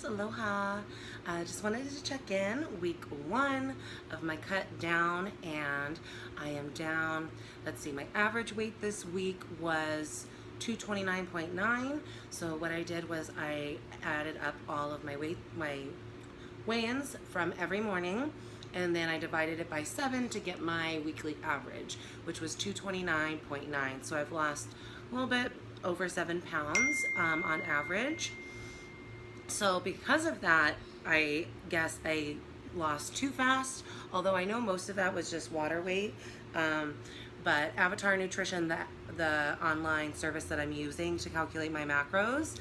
loves, aloha. Just wanted to check in, week 1 of my cut down, and I am down, let's see, my average weight this week was 229.9. So what I did was I added up all of my weigh-ins from every morning, and then I divided it by 7 to get my weekly average, which was 229.9. So I've lost a little bit over 7 pounds on average. So because of that, I guess I lost too fast, although I know most of that was just water weight. But Avatar Nutrition, the online service that I'm using to calculate my macros,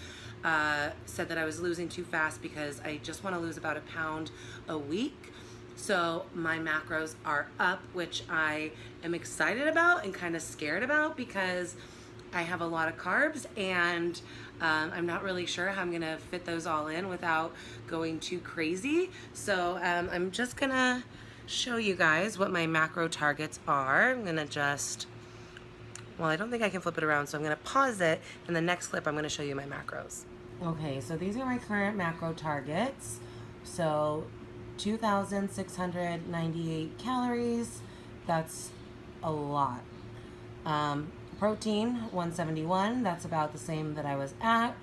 said that I was losing too fast because I just want to lose about a pound a week. So my macros are up, which I am excited about and kind of scared about because I have a lot of carbs, and I'm not really sure how I'm gonna fit those all in without going too crazy. So I'm just gonna show you guys what my macro targets are. I'm gonna well, I don't think I can flip it around, so I'm gonna pause it. In the next clip, I'm gonna show you my macros. Okay, so these are my current macro targets. So 2,698 calories, that's a lot. Protein, 171, that's about the same that I was at.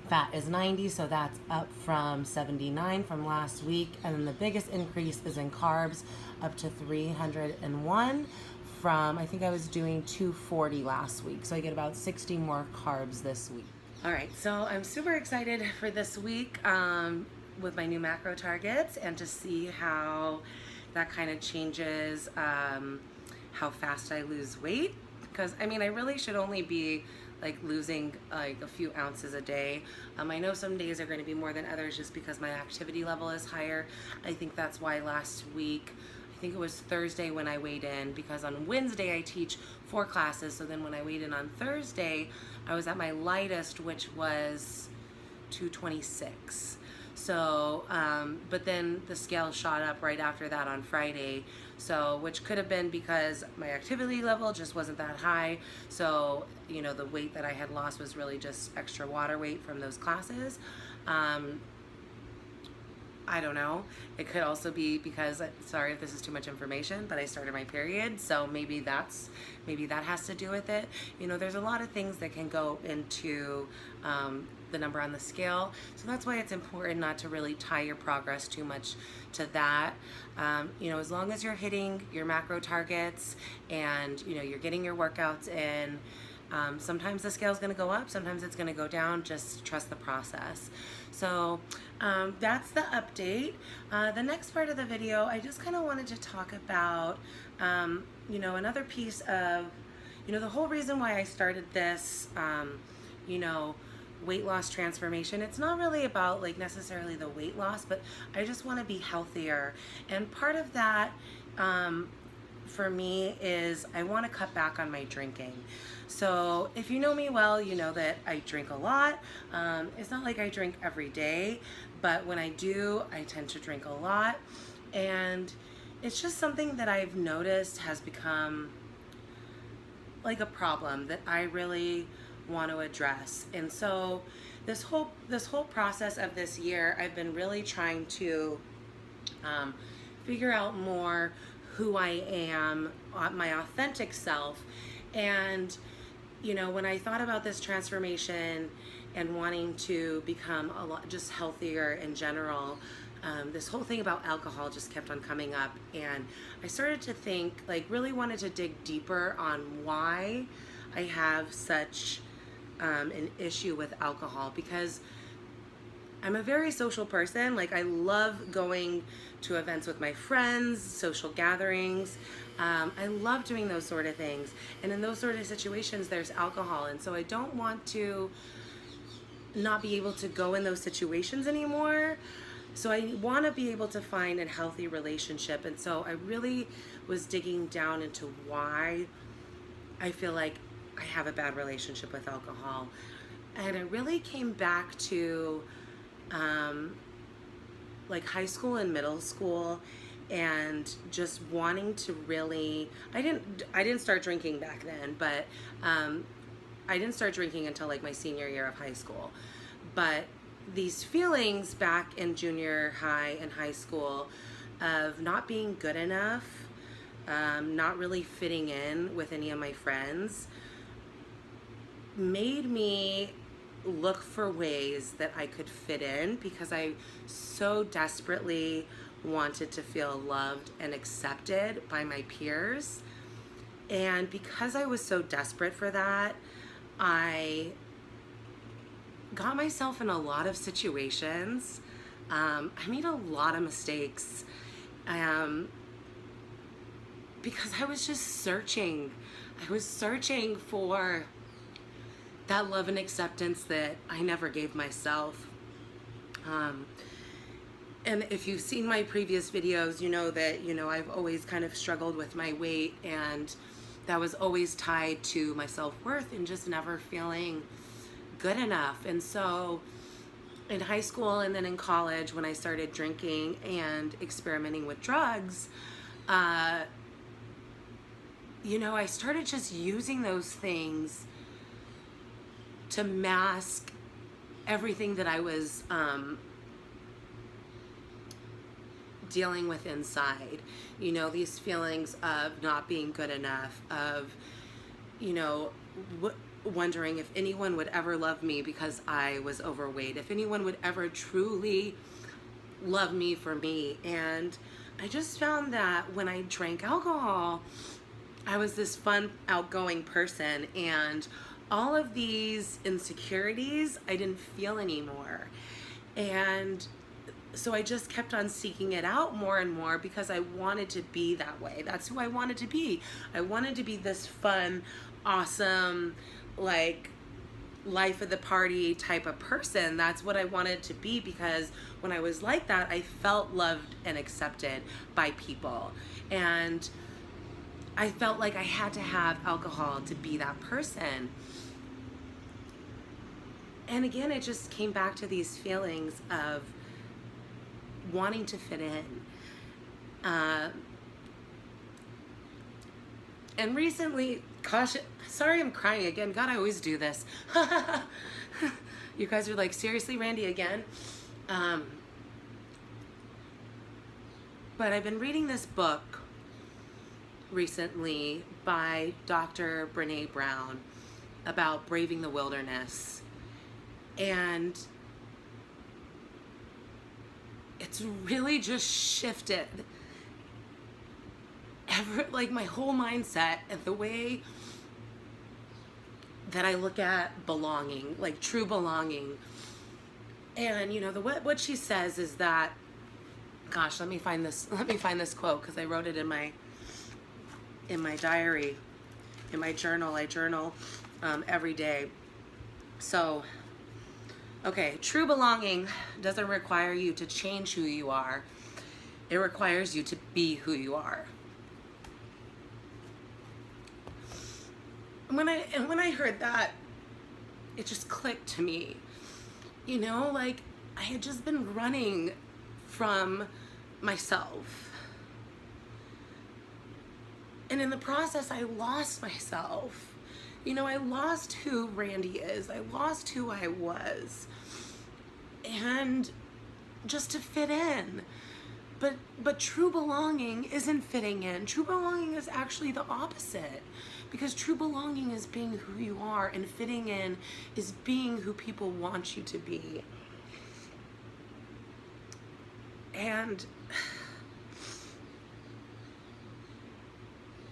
Fat is 90, so that's up from 79 from last week. And then the biggest increase is in carbs, up to 301 from, I think I was doing 240 last week. So I get about 60 more carbs this week. All right, so I'm super excited for this week with my new macro targets and to see how that kind of changes how fast I lose weight. Because I mean, I really should only be like losing like a few ounces a day. I know some days are going to be more than others just because my activity level is higher. I think that's why last week, I think it was Thursday when I weighed in, because on Wednesday I teach 4 classes. So then when I weighed in on Thursday, I was at my lightest, which was 226. So, but then the scale shot up right after that on Friday. So, which could have been because my activity level just wasn't that high. So, you know, the weight that I had lost was really just extra water weight from those classes. I don't know. It could also be because, sorry if this is too much information, but I started my period, so maybe that has to do with it. You know, there's a lot of things that can go into the number on the scale, so that's why it's important not to really tie your progress too much to that. You know, as long as you're hitting your macro targets and, you know, you're getting your workouts in, sometimes the scale is going to go up, sometimes it's going to go down. Just trust the process. So that's the update. The next part of the video, I just kind of wanted to talk about, you know, another piece of, you know, the whole reason why I started this, you know, weight loss transformation. It's not really about like necessarily the weight loss, but I just want to be healthier. And part of that, for me, is I want to cut back on my drinking. So if you know me well, you know that I drink a lot. It's not like I drink every day, but when I do, I tend to drink a lot. And it's just something that I've noticed has become like a problem that I really want to address. And so this whole process of this year, I've been really trying to figure out more who I am, my authentic self. And you know, when I thought about this transformation and wanting to become a lot just healthier in general, this whole thing about alcohol just kept on coming up, and I started to think, like, really wanted to dig deeper on why I have such an issue with alcohol, because I'm a very social person. Like, I love going to events with my friends, social gatherings. I love doing those sort of things. And in those sort of situations, there's alcohol. And so I don't want to not be able to go in those situations anymore. So I want to be able to find a healthy relationship. And so I really was digging down into why I feel like I have a bad relationship with alcohol. And it really came back to like high school and middle school, and just wanting to really, I didn't start drinking back then, but I didn't start drinking until like my senior year of high school. But these feelings back in junior high and high school of not being good enough, not really fitting in with any of my friends, made me look for ways that I could fit in because I so desperately wanted to feel loved and accepted by my peers. And because I was so desperate for that, I got myself in a lot of situations. I made a lot of mistakes because I was just searching. I was searching for that love and acceptance that I never gave myself. And if you've seen my previous videos, you know that, I've always kind of struggled with my weight, and that was always tied to my self-worth and just never feeling good enough. And so in high school and then in college, when I started drinking and experimenting with drugs, I started just using those things to mask everything that I was dealing with inside. These feelings of not being good enough, of, wondering if anyone would ever love me because I was overweight, if anyone would ever truly love me for me. And I just found that when I drank alcohol, I was this fun, outgoing person, and all of these insecurities I didn't feel anymore. And so I just kept on seeking it out more and more because I wanted to be that way. That's who I wanted to be. I wanted to be this fun, awesome, like, life of the party type of person. That's what I wanted to be, because when I was like that, I felt loved and accepted by people. And I felt like I had to have alcohol to be that person. And again, it just came back to these feelings of wanting to fit in. And recently, sorry I'm crying again. God, I always do this. You guys are like, seriously, Randy, again? But I've been reading this book recently by Dr. Brené Brown about braving the wilderness. And it's really just shifted my whole mindset and the way that I look at belonging, like true belonging. And what she says is that, gosh, let me find this quote, because I wrote it in my diary, in my journal. I journal every day. So, okay, true belonging doesn't require you to change who you are. It requires you to be who you are. And when I heard that, it just clicked to me. I had just been running from myself. And in the process, I lost myself. I lost who Randy is. I lost who I was. And just to fit in. But true belonging isn't fitting in. True belonging is actually the opposite. Because true belonging is being who you are, and fitting in is being who people want you to be. And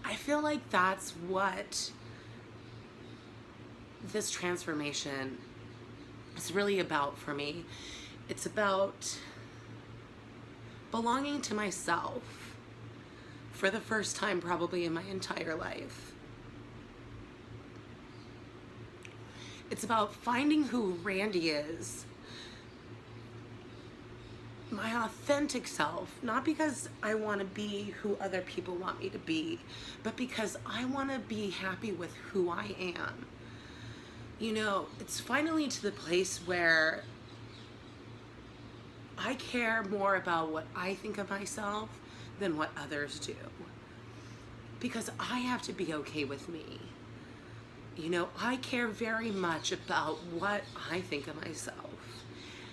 I feel like that's what this transformation is really about for me. It's about belonging to myself for the first time probably in my entire life. It's about finding who Randy is, my authentic self, not because I want to be who other people want me to be, but because I want to be happy with who I am. It's finally to the place where I care more about what I think of myself than what others do. Because I have to be okay with me. I care very much about what I think of myself.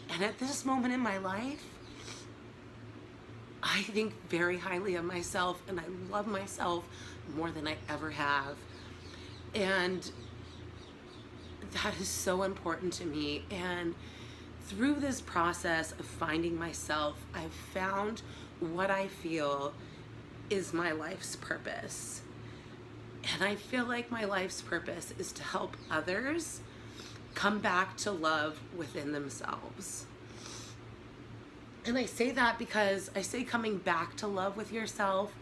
And at this moment in my life, I think very highly of myself, and I love myself more than I ever have. And that is so important to me. And through this process of finding myself, I've found what I feel is my life's purpose. And I feel like my life's purpose is to help others come back to love within themselves. And I say that because I say coming back to love with yourself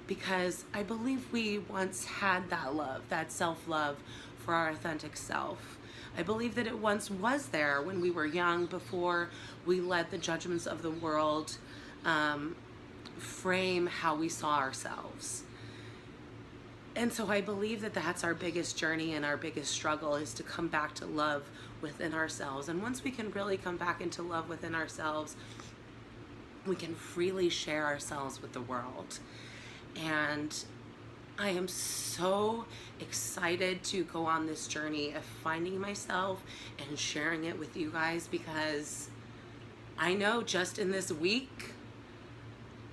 because I believe we once had that love, that self-love for our authentic self. I believe that it once was there when we were young, before we let the judgments of the world frame how we saw ourselves. And so I believe that that's our biggest journey and our biggest struggle, is to come back to love within ourselves. And once we can really come back into love within ourselves, we can freely share ourselves with the world. And I am so excited to go on this journey of finding myself and sharing it with you guys, because I know just in this week,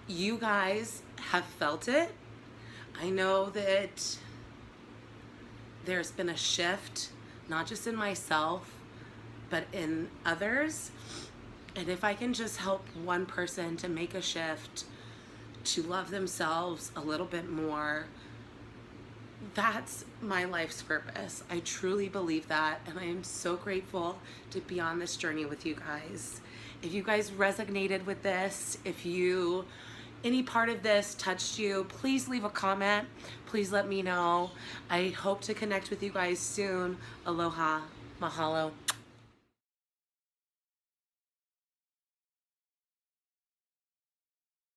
you guys have felt it. I know that there's been a shift, not just in myself, but in others. And if I can just help one person to make a shift, to love themselves a little bit more, that's my life's purpose. I truly believe that, and I am so grateful to be on this journey with you guys. If you guys resonated with this, if any part of this touched you, please leave a comment. Please let me know. I hope to connect with you guys soon. Aloha. Mahalo.